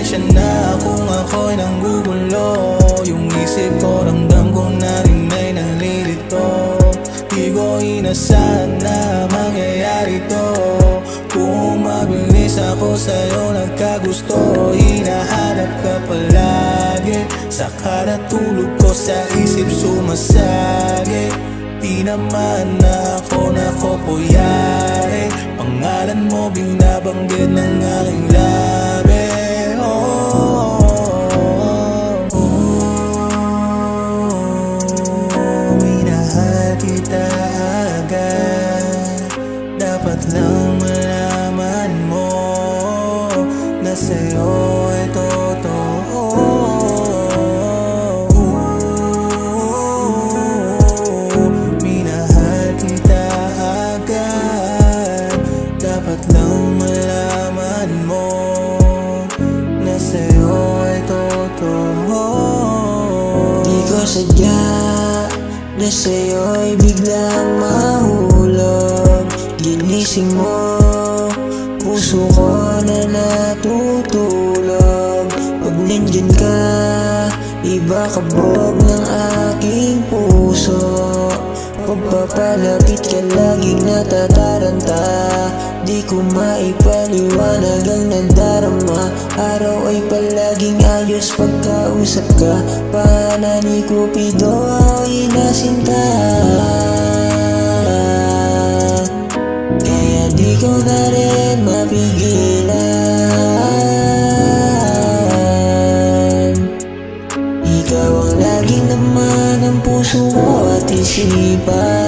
pasensya na kung ako'y nanggugulo. Yung isip ko, ramdam ko na rin ay nalilito. Di ko inasahan na mangyayari to. Kung mabilis ako sa'yo nagkagusto, hinahanap ka palagi. Sa kada tulog ko sa isip sumasagi. Di naman na ako nakopuyari. Pangalan mo binabanggit ng aking labi. Minahal kita agad. Dapat lang malaman mo na sa'yo ay totoo. Minahal kita agad. Dapat lang malaman mo na sa'yo ay totoo. Di ko sadya na sa'yo'y biglang mahulog. Ginising mo, puso ko na natutulog. Pag nandyan ka, iba kabog ng aking puso. Pagpapalapit ka laging natataranta. Di ko maipaliwanag ang nadarama. Araw ay palaging ayos pagkausap ka. Panani Cupido ay nasinta. Kaya di ko na rin mapigilan. Ikaw ang laging laman ng puso ko at isipan.